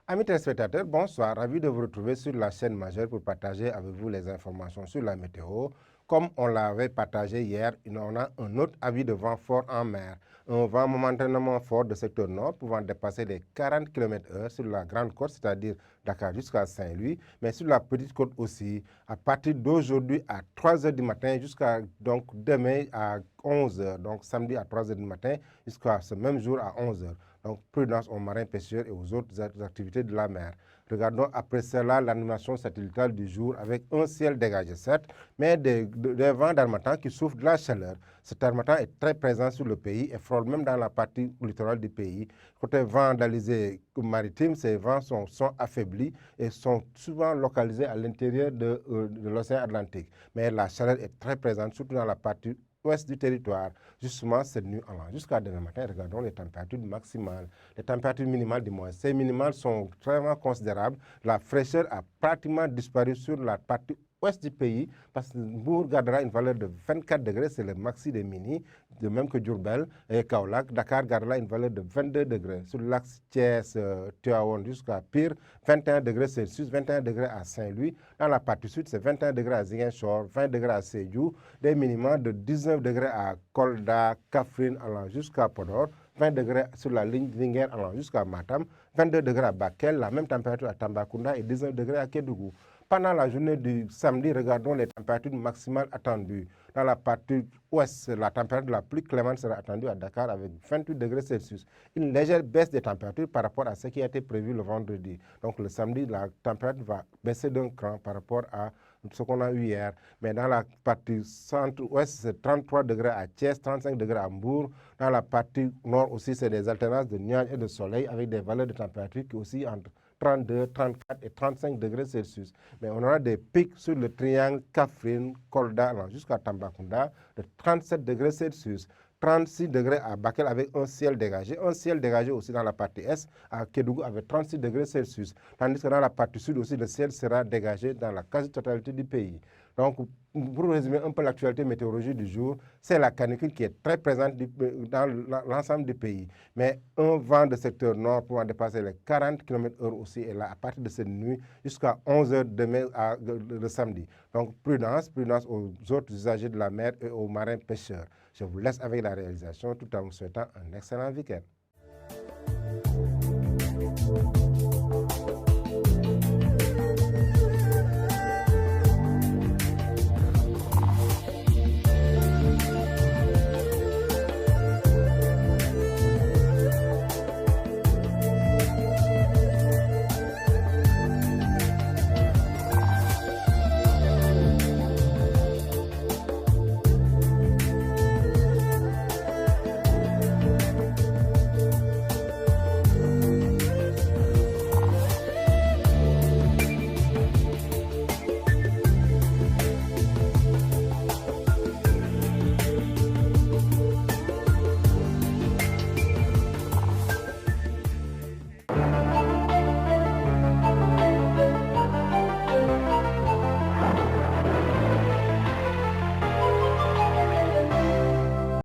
Amis téléspectateurs, bonsoir. Ravi de vous retrouver sur la chaîne majeure pour partager avec vous les informations sur la météo. Comme on l'avait partagé hier, on a un autre avis de vent fort en mer. Un vent momentanément fort de secteur nord pouvant dépasser les 40 km/h sur la grande côte, c'est-à-dire Dakar jusqu'à Saint-Louis, mais sur la petite côte aussi, à partir d'aujourd'hui à 3 h du matin jusqu'à donc demain à 11 h, donc samedi à 3 h du matin jusqu'à ce même jour à 11 h. Donc, prudence aux marins pêcheurs et aux autres activités de la mer. Regardons après cela l'animation satellitale du jour avec un ciel dégagé, certes, mais des vents d'harmattan qui souffrent de la chaleur. Cet harmattan est très présent sur le pays et frôle même dans la partie littorale du pays. Côté vent d'alizé maritime, ces vents sont affaiblis et sont souvent localisés à l'intérieur de l'océan Atlantique. Mais la chaleur est très présente, surtout dans la partie ouest du territoire, justement cette nuit allant jusqu'à demain matin. Regardons les températures maximales, les températures minimales du mois. Ces minimales sont vraiment considérables. La fraîcheur a pratiquement disparu sur la partie ouest du pays, parce que Mbour gardera une valeur de 24 degrés, c'est le maxi des mini, de même que Diourbel et Kaolack. Dakar gardera une valeur de 22 degrés. Sur l'axe Thiès, Tivaouane jusqu'à Pire, 21 degrés Celsius, 21 degrés à Saint-Louis. Dans la partie sud, c'est 21 degrés à Ziguinchor, 20 degrés à Sédhiou, des minima de 19 degrés à Kolda, Kaffrine, allant jusqu'à Podor, 20 degrés sur la ligne Linguère allant jusqu'à Matam, 22 degrés à Bakel, la même température à Tambacounda et 19 degrés à Kédougou. Pendant la journée du samedi, regardons les températures maximales attendues. Dans la partie ouest, la température la plus clémente sera attendue à Dakar avec 28 degrés Celsius. Une légère baisse des températures par rapport à ce qui a été prévu le vendredi. Donc le samedi, la température va baisser d'un cran par rapport à ce qu'on a eu hier. Mais dans la partie centre-ouest, c'est 33 degrés à Thiès, 35 degrés à Mbour. Dans la partie nord aussi, c'est des alternances de nuages et de soleil avec des valeurs de température qui aussi entre 32, 34 et 35 degrés Celsius. Mais on aura des pics sur le triangle Kaffrine, Kolda, jusqu'à Tambacounda de 37 degrés Celsius. 36 degrés à Bakel avec un ciel dégagé. Un ciel dégagé aussi dans la partie est à Kédougou avec 36 degrés Celsius. Tandis que dans la partie sud aussi, le ciel sera dégagé dans la quasi-totalité du pays. Donc, pour résumer un peu l'actualité météorologique du jour, c'est la canicule qui est très présente dans l'ensemble du pays. Mais un vent de secteur nord pouvant dépasser les 40 km/h aussi est là à partir de cette nuit jusqu'à 11 h demain le samedi. Donc, prudence aux autres usagers de la mer et aux marins pêcheurs. Je vous laisse avec la réalisation tout en vous souhaitant un excellent week-end.